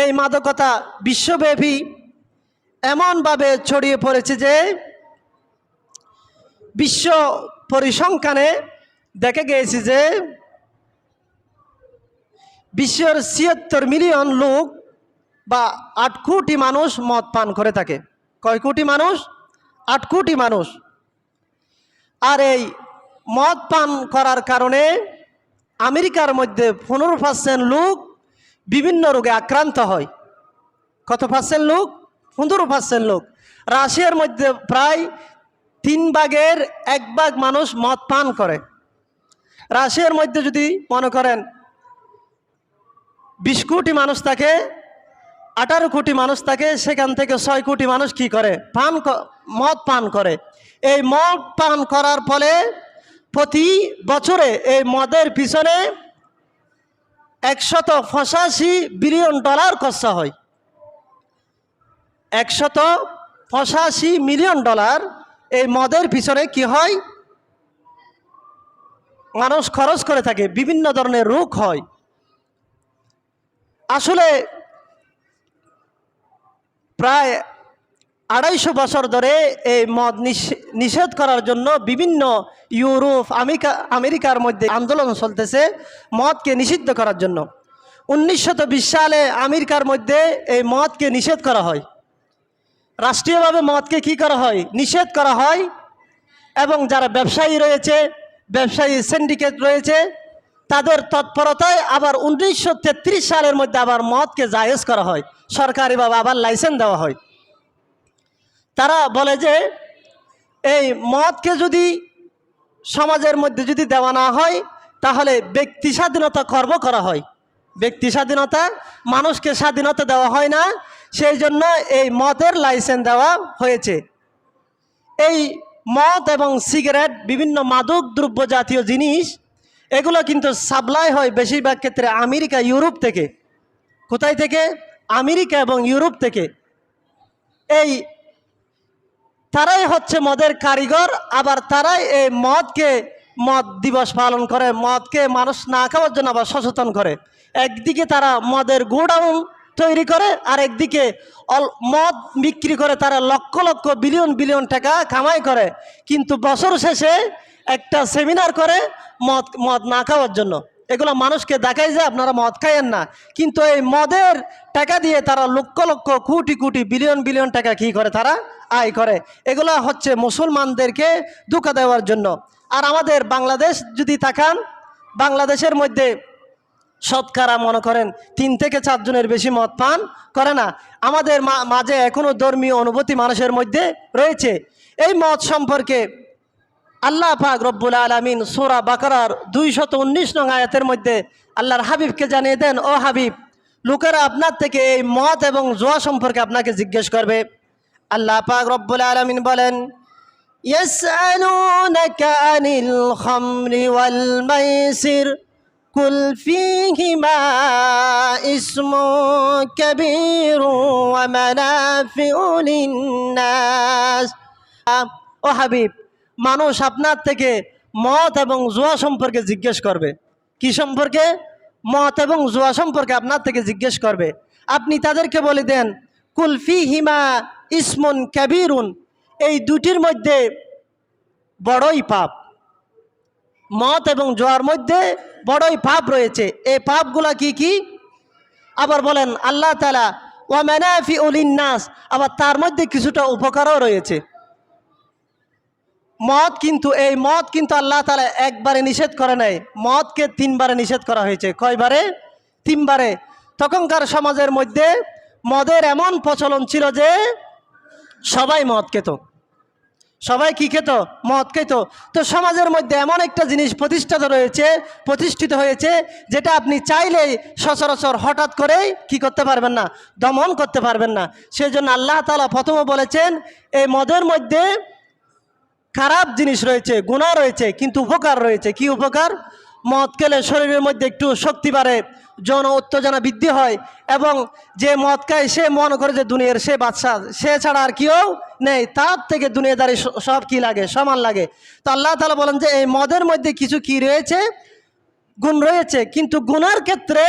এই মাদকতা বিশ্বব্যাপী এমনভাবে ছড়িয়ে পড়েছে যে বিশ্ব পরিসংখ্যানে দেখা গিয়েছে যে বিশ্বের ৭৬ মিলিয়ন লোক বা ৮ কোটি মানুষ মদ পান করে থাকে। কয় কোটি মানুষ? ৮ কোটি মানুষ। আর এই মদ পান করার কারণে আমেরিকার মধ্যে 15% লোক বিভিন্ন রোগে আক্রান্ত হয়। কত পার্সেন্ট লোক? 15% লোক। রাশিয়ার মধ্যে প্রায় 3 ভাগের 1 ভাগ মানুষ মদ পান করে। রাশিয়ার মধ্যে যদি মনে করেন 20 কোটি মানুষ থাকে, 18 কোটি মানুষ থাকে, সেখান থেকে 6 কোটি মানুষ কি করে? মদ পান করে। এই মদ পান করার ফলে প্রতি বছরে এই মদের পিছনে $185 বিলিয়ন খরচ হয়। $185 মিলিয়ন এই মদের পিছনে কি হয়? মানুষ খরচ করে থাকে, বিভিন্ন ধরনের রোগ হয়। আসলে প্রায় 250 বছর ধরে এই মদ নিষেধ করার জন্য বিভিন্ন ইউরোপ, আমেরিকার মধ্যে আন্দোলন চলতেছে মদকে নিষিদ্ধ করার জন্য। 1920 সালে আমেরিকার মধ্যে এই মদকে নিষেধ করা হয়। রাষ্ট্রীয়ভাবে মদকে কি করা হয়? নিষেধ করা হয়। এবং যারা ব্যবসায়ী রয়েছে, ব্যবসায়ী সিন্ডিকেট রয়েছে, তাদের তৎপরতায় আবার 1933 সালের মধ্যে আবার মদকে জায়েজ করা হয়, সরকারিভাবে আবার লাইসেন্স দেওয়া হয়। তারা বলে যে এই মদকে যদি সমাজের মধ্যে যদি দেওয়া না হয় তাহলে ব্যক্তি স্বাধীনতা খর্ব করা হয়। ব্যক্তি স্বাধীনতা, মানুষকে স্বাধীনতা দেওয়া হয় না, সেই জন্য এই মদের লাইসেন্স দেওয়া হয়েছে। এই মদ এবং সিগারেট, বিভিন্ন মাদক দ্রব্য জাতীয় জিনিস, এগুলো কিন্তু সাপ্লাই হয় বেশিরভাগ ক্ষেত্রে আমেরিকা, ইউরোপ থেকে। কোথায় থেকে? আমেরিকা এবং ইউরোপ থেকে। এই তারাই হচ্ছে মদের কারিগর। আবার তারাই এই মদ দিবস পালন করে, মদকে মানুষ না খাওয়ার জন্য আবার সচেতন করে। একদিকে তারা মদের গোডাউন তৈরি করে, আর একদিকে মদ বিক্রি করে তারা লক্ষ লক্ষ বিলিয়ন বিলিয়ন টাকা কামাই করে। কিন্তু বছর শেষে একটা সেমিনার করে মদ না খাওয়ার জন্য। এগুলো মানুষকে দেখায় যে আপনারা মদ খাইয়েন না, কিন্তু এই মদের টাকা দিয়ে তারা লক্ষ লক্ষ কোটি কোটি বিলিয়ন বিলিয়ন টাকা কী করে? তারা আয় করে। এগুলো হচ্ছে মুসলমানদেরকে ধোঁকা দেওয়ার জন্য। আর আমাদের বাংলাদেশ যদি তাকান, বাংলাদেশের মধ্যে শতকরা মনে করেন 3 থেকে 4 জনের বেশি মদ পান করে না। আমাদের মাঝে এখনও ধর্মীয় অনুভূতি মানুষের মধ্যে রয়েছে। এই মদ সম্পর্কে আল্লাহ পাক রব্বুল আলামিন সূরা বাকারার 219 নং আয়াতের মধ্যে আল্লাহর হাবিবকে জানিয়ে দেন, ও হাবিব, লোকেরা আপনার থেকে এই মদ এবং জুয়া সম্পর্কে আপনাকে জিজ্ঞেস করবে। আল্লাহ পাক রব্বুল আলামিন বলেন, ইয়াসআলুনাকা আনিল খামরি ওয়াল মাইসির কুল ফীহিমা ইসমুন কাবীরু ওয়া মানাফিউ লিন-নাস। ও হাবিব, মানুষ আপনার থেকে মদ এবং জুয়া সম্পর্কে জিজ্ঞেস করবে। কি সম্পর্কে? মদ এবং জুয়া সম্পর্কে আপনার থেকে জিজ্ঞেস করবে। আপনি তাদেরকে বলে দেন, কুল ফীহিমা ইসমুন কাবীরুন, এই দুটির মধ্যে বড়ই পাপ। মদ এবং জুয়ার মধ্যে বড়ই পাপ রয়েছে। এই পাপগুলা কি কি? আবার বলেন আল্লাহ তাআলা, ওয়া মানাফিউ লিন-নাস, আবার তার মধ্যে কিছুটা উপকারও রয়েছে। এই মদ কিন্তু আল্লাহ তাআলা একবারে নিষেধ করে নাই, মদকে 3 বারে নিষেধ করা হয়েছে। কয়বারে? 3 বারে। তখনকার সমাজের মধ্যে মদের এমন প্রচলন ছিল যে সবাই মদ খেত। সবাই কি খেত? মদ খেত। তো সমাজের মধ্যে এমন একটা জিনিস প্রতিষ্ঠিত হয়েছে যেটা আপনি চাইলেই সচরাচর হঠাৎ করেই কি করতে পারবেন না, দমন করতে পারবেন না। সেই জন্য আল্লাহ তাআলা প্রথমে বলেছেন এই মদের মধ্যে খারাপ জিনিস রয়েছে, গুনাহ রয়েছে, কিন্তু উপকার রয়েছে। কি উপকার? মদ খেলে শরীরের মধ্যে একটু শক্তি বাড়ে, যৌন উত্তেজনা বৃদ্ধি হয়, এবং যে মদ খায় সে মনে করে যে দুনিয়ার সে বাদশা, সে ছাড়া আর কেউ নেই, তার থেকে দুনিয়াদারি সব কি লাগে? সমান লাগে। তো আল্লাহ তাআলা বলেন যে এই মদের মধ্যে কিছু কি রয়েছে? গুণ রয়েছে, কিন্তু গুনার ক্ষেত্রে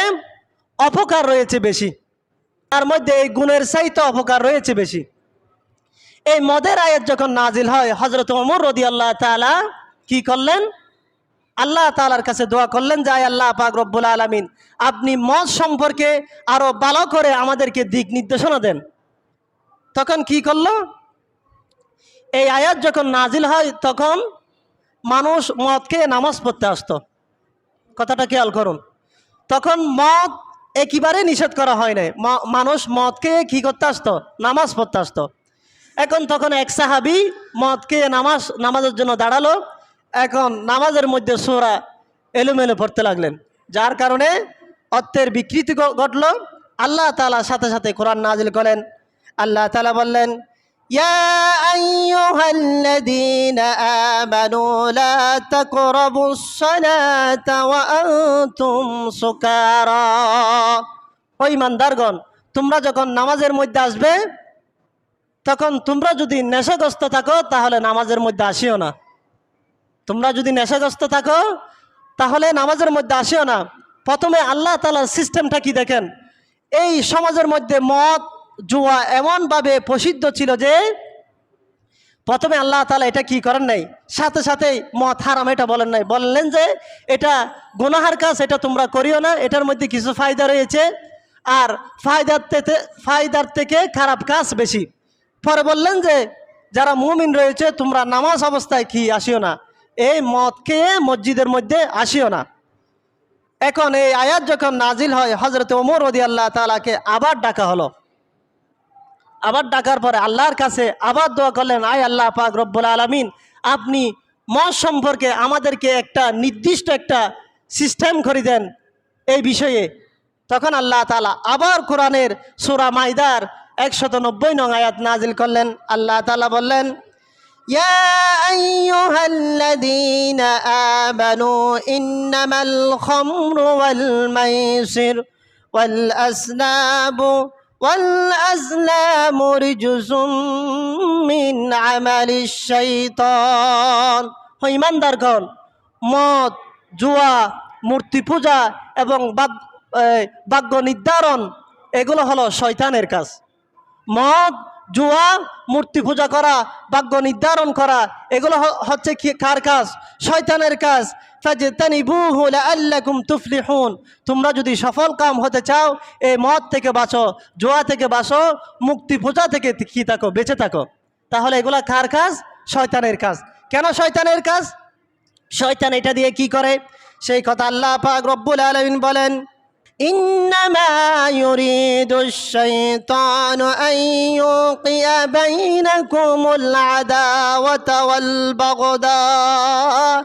অপকার রয়েছে বেশি। তার মধ্যে এই গুণের চাইতে অপকার রয়েছে বেশি। এই মদের আয়াত যখন নাজিল হয়, হযরত ওমর রাদিয়াল্লাহু তাআলা কি করলেন? আল্লাহ তাআলার কাছে দোয়া করলেন যে আল্লাহ পাক রব্বুল আলামিন, আপনি মদ সম্পর্কে আরো ভালো করে আমাদেরকে দিক নির্দেশনা দেন। তখন কি করলো? এই আয়াত যখন নাজিল হয় তখন মানুষ মদ খেয়ে নামাজ পড়তে আসতো। কথাটা খেয়াল করুন। তখন মদ একেবারে নিষেধ করা হয় নাই, মানুষ মদ খেয়ে কি করতে আসতো? নামাজ পড়তে আসতো। এখন তখন এক সাহাবী মদ খেয়ে নামাজের জন্য দাঁড়ালো। এখন নামাজের মধ্যে সূরা এলোমেলো পড়তে লাগলেন, যার কারণে অর্থের বিকৃতি ঘটল। আল্লাহ তাআলা সাথে সাথে কোরআন নাজিল করেন। আল্লাহ তাআলা বললেন, ইয়া আইয়ুহাল্লাযীনা আমানু লা তাকরাবুস সালাতা ওয়া আনতুম সুকারা। ও ঈমানদারগণ, তোমরা যখন নামাজের মধ্যে আসবে তখন তোমরা যদি নেশাগ্রস্ত থাকো তাহলে নামাজের মধ্যে আসিও না। তোমরা যদি নেশাগ্রস্ত থাকো তাহলে নামাজের মধ্যে আসিও না। প্রথমে আল্লাহ তাআলার সিস্টেমটা কি দেখেন, এই সমাজের মধ্যে মদ জুয়া এমনভাবে প্রসিদ্ধ ছিল যে প্রথমে আল্লাহ তাআলা এটা কি করেন নাই, সাথে সাথেই মদ হারাম এটা বলেন নাই, বললেন যে এটা গুনাহের কাজ, এটা তোমরা করিও না, এটার মধ্যে কিছু ফায়দা রয়েছে, আর ফায়দার থেকে খারাপ কাজ বেশি। পরে বললেন যে যারা মুমিন রয়েছে তোমরা নামাজ অবস্থায় কি আসিও না, এই মদ খেয়ে মসজিদের মধ্যে আসিও না। এখন এই আয়াত যখন নাজিল হয়, হযরত ওমর রাদিয়াল্লাহু তাআলাকে আবার ডাকা হলো। আবার ডাকার পরে আল্লাহর কাছে আবার দোয়া করলেন, আয় আল্লাহ পাক রব্বুল আলামিন, আপনি মদ সম্পর্কে আমাদেরকে একটা নির্দিষ্ট একটা সিস্টেম করে দেন এই বিষয়ে। তখন আল্লাহ তাআলা আবার কোরআনের সূরা মাইদার 190 নং আয়াত নাজিল করলেন। আল্লাহ তাআলা বললেন, ইয়া আইয়ুহাল্লাযীনা আমানু ইন্নামাল খামরু ওয়াল মাইসির ওয়াল আসলাবু ওয়াল আজলামু রিজসুম মিন আমালিশ শাইতান। ও ঈমানদারগণ, মদ, জুয়া, মূর্তি পূজা এবং ভাগ্য নির্ধারণ এগুলো হলো শয়তানের কাজ। মদ, জুয়া, মূর্তি পূজা করা, ভাগ্য নির্ধারণ করা এগুলো হচ্ছে কি কার কাজ? শয়তানের কাজ। ফাজতানিবুহু লাআল্লাকুম তুফলিহুন। তোমরা যদি সফল কাম হতে চাও এই মদ থেকে বাঁচো, জুয়া থেকে বাঁচো, মূর্তি পূজা থেকে কি থাকো, বেঁচে থাকো। তাহলে এগুলা কার কাজ? শয়তানের কাজ। কেন শয়তানের কাজ? শয়তান এটা দিয়ে কি করে সেই কথা আল্লাহ পাক রব্বুল আলামিন বলেন, إنما يريد الشيطان أن يوقع بينكم العداوة والبغضاء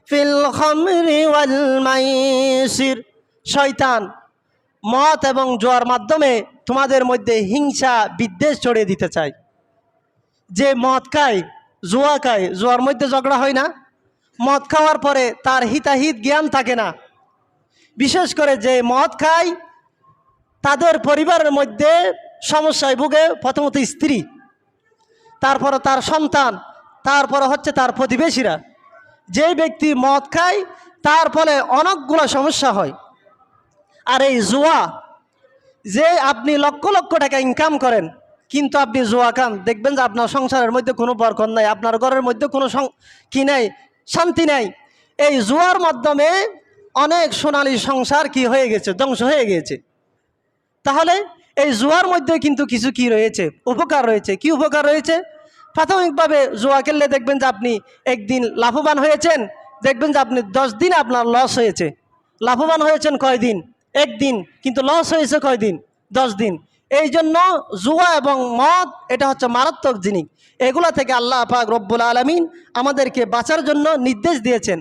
في الخمر والميسر। শয়তান মদ এবং জুয়ার মাধ্যমে তোমাদের মধ্যে হিংসা বিদ্বেষ ছড়িয়ে দিতে চায়। যে মদ খায়, জুয়া খায়, জুয়ার মধ্যে ঝগড়া হয় না? মদ খাওয়ার পরে তার হিতাহিত জ্ঞান থাকে না। বিশেষ করে যে মদ খায় তাদের পরিবারের মধ্যে সমস্যায় ভুগে, প্রথমত স্ত্রী, তারপরে তার সন্তান, তারপরে হচ্ছে তার প্রতিবেশীরা। যে ব্যক্তি মদ খায় তার ফলে অনেকগুলো সমস্যা হয়। আর এই জুয়া, যে আপনি লক্ষ লক্ষ টাকা ইনকাম করেন কিন্তু আপনি জুয়া খান, দেখবেন যে আপনার সংসারের মধ্যে কোনো বরকত নাই, আপনার ঘরের মধ্যে কোনো কি নাই, শান্তি নাই। এই জুয়ার মাধ্যমে অনেক সোনালী সংসার কি হয়ে গেছে, ধ্বংস হয়ে গিয়েছে। তাহলে এই জুয়ার মধ্যে কিন্তু কিছু কি রয়েছে, উপকার রয়েছে। কি উপকার রয়েছে? প্রাথমিকভাবে জুয়া খেললে দেখবেন যে আপনি একদিন লাভবান হয়েছেন, দেখবেন যে আপনি 10 দিন আপনার লস হয়েছে। লাভবান হয়েছেন কয়দিন? একদিন, কিন্তু লস হয়েছে কয়দিন? 10 দিন। এই জন্য জুয়া এবং মদ এটা হচ্ছে মারাত্মক জিনিস। এগুলা থেকে আল্লাহ পাক রব্বুল আলামিন আমাদেরকে বাঁচার জন্য নির্দেশ দিয়েছেন।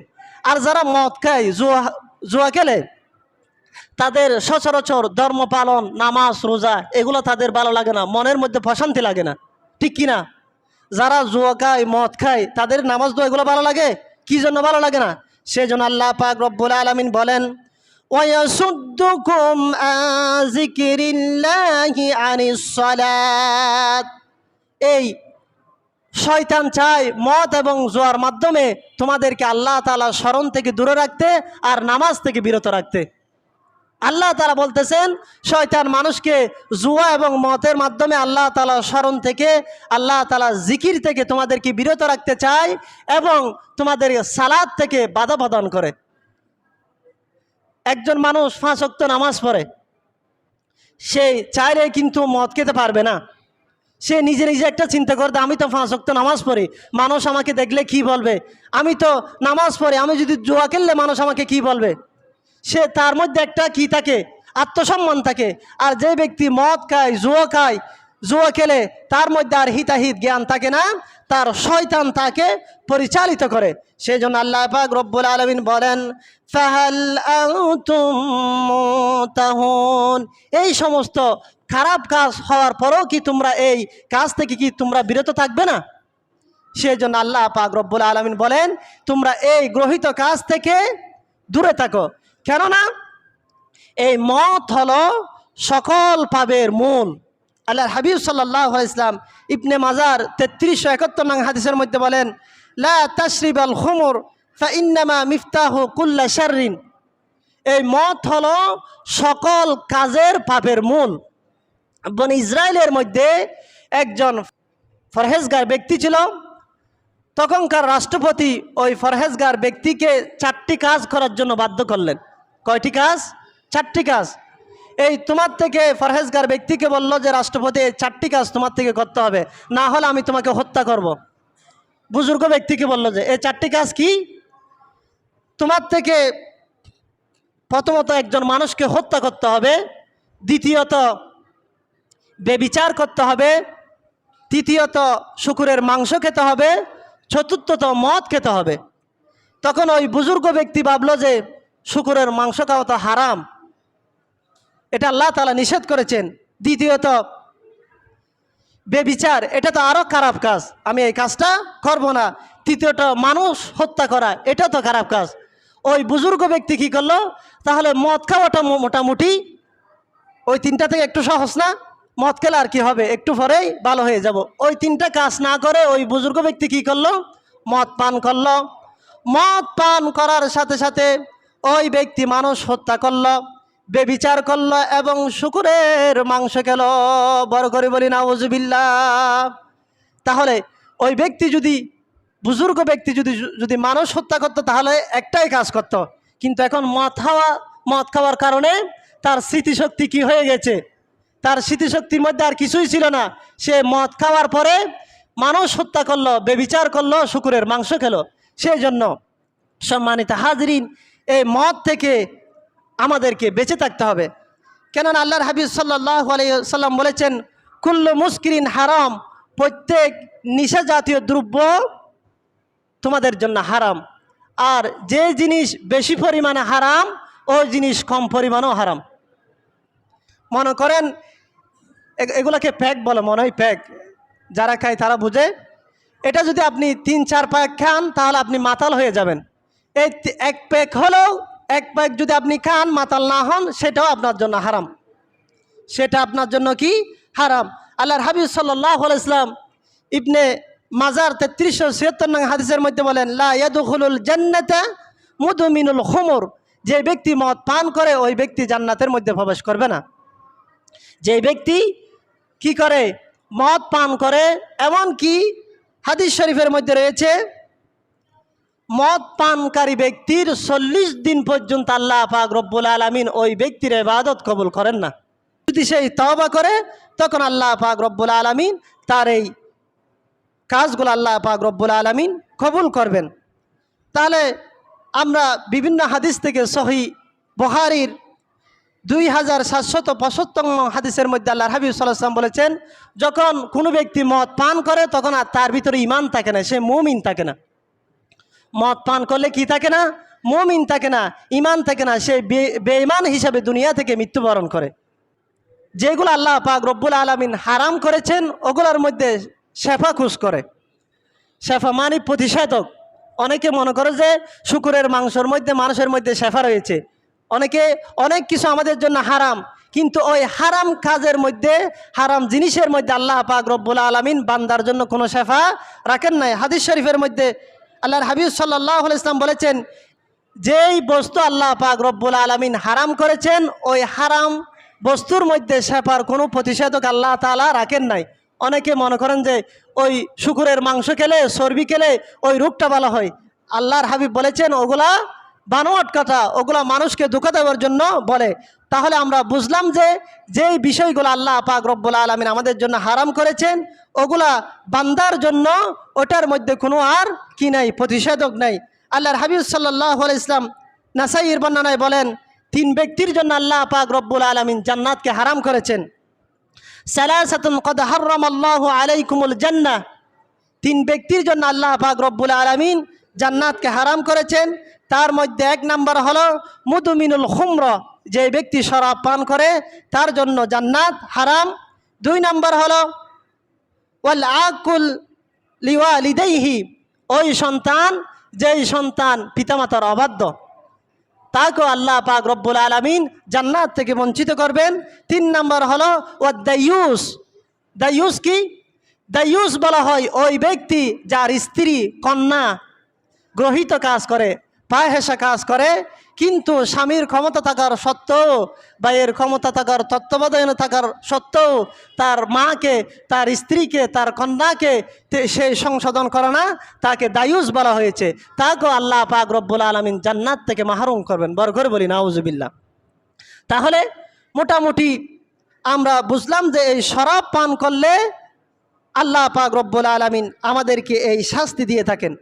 আর যারা মদ খায়, জুয়া খেলে, তাদের সচরাচর ধর্ম পালন, নামাজ, রোজা এগুলো তাদের ভালো লাগে না, মনের মধ্যে প্রশান্তি লাগে না, ঠিক কিনা? যারা জুয়া খায়, মদ খায়, তাদের নামাজ দোয়া এগুলো ভালো লাগে। কি জন্য ভালো লাগে না? সেজন্য আল্লাহ পাক রব্বুল আলামিন বলেন, ওয়ায়াসুদ্দুকুম আন যিকরিল্লাহি আনিস সালাত। এই শয়তান চায় মদ এবং জুয়ার মাধ্যমে তোমাদেরকে আল্লাহ তাআলার স্মরণ থেকে দূরে রাখতে আর নামাজ থেকে বিরত রাখতে। আল্লাহ তাআলা বলতেছেন শয়তান মানুষকে জুয়া এবং মতের মাধ্যমে আল্লাহ তাআলা স্মরণ থেকে, আল্লাহ তাআলা জিকির থেকে তোমাদেরকে বিরত রাখতে চায় এবং তোমাদের সালাত থেকে বাধা প্রদান করে। একজন মানুষ 5 ওয়াক্ত নামাজ পড়ে, সে চাইলে কিন্তু মদ খেতে পারবে না। সে নিজে নিজে একটা চিন্তা করতে, আমি তো 5 ওয়াক্ত নামাজ পড়ি, মানুষ আমাকে দেখলে কি বলবে, আমি তো নামাজ পড়ি, আমি যদি জুয়া খেললে মানুষ আমাকে কি বলবে। সে তার মধ্যে একটা কি থাকে, আত্মসম্মান থাকে। আর যে ব্যক্তি মদ খায়, জুয়া খেলে, তার মধ্যে আর হিতাহিত জ্ঞান থাকে না, তার শয়তান তাকে পরিচালিত করে। সেই জন্য আল্লাহ পাক রব্বুল আলামিন বলেন, ফাহাল আনতুম মুনতাহুন, এই সমস্ত খারাপ কাজ হওয়ার পরেও কি তোমরা এই কাজ থেকে কি তোমরা বিরত থাকবে না? সেই জন্য আল্লাহ পাক রব্বুল আলামিন বলেন, তোমরা এই গ্রহীত কাজ থেকে দূরে থাকো। কেননা এই মদ হলো সকল পাপের মূল। আল্লাহর হাবিব সাল্লাল্লাহু আলাইহি ওয়াসাল্লাম ইবনে মাজার 3371 নং হাদিসের মধ্যে বলেন, লা তাশরিবাল খুমর ফাইন্নামা মিফতাহু কুল্লা শাররিন, এই মদ হলো সকল কাজের পাপের মূল। বনি ইসরায়েলের মধ্যে একজন ফরহেজগার ব্যক্তি ছিল। তখনকার রাষ্ট্রপতি ওই ফরহেজগার ব্যক্তিকে 4টি কাজ করার জন্য বাধ্য করলেন। কয়টি কাজ? 4টি কাজ। এই তোমার থেকে ফরহেজগার ব্যক্তিকে বলল যে রাষ্ট্রপতি 4টি কাজ তোমার থেকে করতে হবে, না হলে আমি তোমাকে হত্যা করব। বুজুর্গ ব্যক্তিকে বলল যে এই 4টি কাজ কি? তোমার থেকে প্রথমত একজন মানুষকে হত্যা করতে হবে, দ্বিতীয়ত বেবিচার করতে হবে, তৃতীয়ত শুকুরের মাংস খেতে হবে, চতুর্থত মদ খেতে হবে। তখন ওই বুজুর্গ ব্যক্তি ভাবলো যে শুকুরের মাংস খাওয়া তো হারাম, এটা আল্লাহ তাআলা নিষেধ করেছেন। দ্বিতীয়ত বেবিচার, এটা তো আরও খারাপ কাজ, আমি এই কাজটা করব না। তৃতীয়ত মানুষ হত্যা করা, এটা তো খারাপ কাজ। ওই বুজুর্গ ব্যক্তি কী করলো, তাহলে মদ খাওয়াটা মোটামুটি ওই 3টা থেকে একটু সহজ না, মদ খেলে আর কি হবে, একটু পরেই ভালো হয়ে যাব। ওই 3টা কাজ না করে ওই বুজুর্গ ব্যক্তি কী করলো, মদ পান করলো। মদ পান করার সাথে সাথে ওই ব্যক্তি মানুষ হত্যা করলো, বেবিচার করলো এবং শুকুরের মাংস খেল। বড় করে বলি নাউজুবিল্লাহ। তাহলে ওই ব্যক্তি যদি, বুজুর্গ ব্যক্তি যদি মানুষ হত্যা করতো তাহলে একটাই কাজ করত, কিন্তু এখন মদ খাওয়ার কারণে তার স্মৃতিশক্তি কি হয়ে গেছে, তার স্মৃতিশক্তির মধ্যে আর কিছুই ছিল না। সে মদ খাওয়ার পরে মানুষ হত্যা করলো, বেবিচার করলো, শুকুরের মাংস খেলো। সেই জন্য সম্মানিত হাজরিন, এই মদ থেকে আমাদেরকে বেঁচে থাকতে হবে। কেননা আল্লাহর হাবিব সাল্লাল্লাহু আলাইহি সাল্লাম বলেছেন, কুল্লু মুস্কিরিন হারাম, প্রত্যেক নিশা জাতীয় দ্রব্য তোমাদের জন্য হারাম। আর যে জিনিস বেশি পরিমাণে হারাম, ওই জিনিস কম পরিমাণেও হারাম। মনে করেন এগুলোকে প্যাক বলে, মনে হয় প্যাক, যারা খায় তারা বুঝে। এটা যদি আপনি 3-4 প্যাক খান তাহলে আপনি মাতাল হয়ে যাবেন। এই এক প্যাক হলেও, এক প্যাক যদি আপনি খান মাতাল না হন, সেটাও আপনার জন্য হারাম, সেটা আপনার জন্য কি হারাম। আল্লাহর হাবিব সাল্লাল্লাহু আলাইহি ওয়াসাল্লাম ইবনে মাজার 3376 নং হাদিসের মধ্যে বলেন, লা ইয়াদখুলুল জান্নাতা মুদমিনুল খুমর, যে ব্যক্তি মদ পান করে ওই ব্যক্তি জান্নাতের মধ্যে প্রবেশ করবে না। যে ব্যক্তি কি করে, মদ পান করে, এমন কি হাদিস শরীফের মধ্যে রয়েছে, মদ পানকারী ব্যক্তির 40 দিন পর্যন্ত আল্লাহ পাক রব্বুল আলামিন ওই ব্যক্তির ইবাদত কবুল করেন না। যদি সেই তওবা করে তখন আল্লাহ পাক রব্বুল আলামিন তার এই কাজগুলো আল্লাহ পাক রব্বুল আলামিন কবুল করবেন। তাহলে আমরা বিভিন্ন হাদিস থেকে সহিহ বুখারীর 2775 হাদিসের মধ্যে আল্লাহর হাবিব সাল্লাল্লাহু আলাইহি ওয়াসাল্লাম বলেছেন, যখন কোনো ব্যক্তি মদ পান করে তখন আর তার ভিতরে ঈমান থাকে না, সে মুমিন থাকে না। মদ পান করলে কি থাকে না, মুমিন থাকে না, ঈমান থাকে না, সে বেঈমান হিসাবে দুনিয়া থেকে মৃত্যুবরণ করে। যেগুলো আল্লাহ পাক রব্বুল আলামিন হারাম করেছেন ওগুলোর মধ্যে শেফা খুশ করে। শেফা মানে প্রতিষেধক। অনেকে মনে করে যে শুকুরের মাংসের মধ্যে, মানুষের মধ্যে শেফা রয়েছে। অনেক কিছু আমাদের জন্য হারাম, কিন্তু ওই হারাম কাজের মধ্যে, হারাম জিনিসের মধ্যে আল্লাহ পাক রব্বুল আলামিন বান্দার জন্য কোনো শেফা রাখেন নাই। হাদিস শরীফের মধ্যে আল্লাহর হাবিব সাল্লাল্লাহু আলাইহি ওয়াসাল্লাম বলেছেন, যেই বস্তু আল্লাহ পাক রব্বুল আলামিন হারাম করেছেন ওই হারাম বস্তুর মধ্যে সেপার কোনো প্রতিষেধক আল্লাহ তাআলা রাখেন নাই। অনেকে মনে করেন যে ওই শুকুরের মাংস খেলে, চর্বি খেলে ওই রোগটা ভালো হয়। আল্লাহর হাবিব বলেছেন ওগুলা বানোয়াট কথা, ওগুলা মানুষকে ধোঁকা দেওয়ার জন্য বলে। তাহলে আমরা বুঝলাম যে যেই বিষয়গুলো আল্লাহ পাক রব্বুল আলামিন আমাদের জন্য হারাম করেছেন ওগুলা বান্দার জন্য ওটার মধ্যে কোনো আর কি নাই, প্রতিষেধক নাই। আল্লাহর হাবিব সাল্লাল্লাহু আলাইহি ইসলাম নাসাইর বর্ণনায় বলেন 3 ব্যক্তির জন্য আল্লাহ পাক রব্বুল আলামিন জান্নাতকে হারাম করেছেন। সালাসাতুন কদ হারামাল্লাহু আলাইকুমুল জান্নাহ, 3 ব্যক্তির জন্য আল্লাহ পাক রব্বুল আলামিন জান্নাতকে হারাম করেছেন। তার মধ্যে 1 নাম্বার হলো মুদমিনুল খুমর, যে ব্যক্তি শরাব পান করে তার জন্য জান্নাত হারাম। 2 নাম্বার হলো ওয়াল আকুল লিওয়ালিদাইহি, ওই সন্তান যেই সন্তান পিতামাতার অবাধ্য তাকেও আল্লাহ পাক রব্বুল আলামিন জান্নাত থেকে বঞ্চিত করবেন। 3 নাম্বার হলো ওয়াদায়ুস। দায়ুস কি? দায়ুস বলা হয় ওই ব্যক্তি যার স্ত্রী কন্যা গ্রহিত কাজ করে, ফাহেশা কাজ করে, কিন্তু স্বামীর ক্ষমতা থাকার সত্ত্বেও, ভাইয়ের ক্ষমতা থাকার, তত্ত্বাবধানে থাকার সত্ত্বেও তার মাকে, তার স্ত্রীকে, তার কন্যাকে সে সংশোধন করে না, তাকে দায়ুস বলা হয়েছে। তাকেও আল্লাহ পাক রব্বুল আলামিন জান্নাত থেকে মাহরুম করবেন। বরকর বলি নাউজুবিল্লাহ। তাহলে মোটামুটি আমরা বুঝলাম যে এই শরাব পান করলে আল্লাহ পাক রব্বুল আলামিন আমাদেরকে এই শাস্তি দিয়ে থাকেন।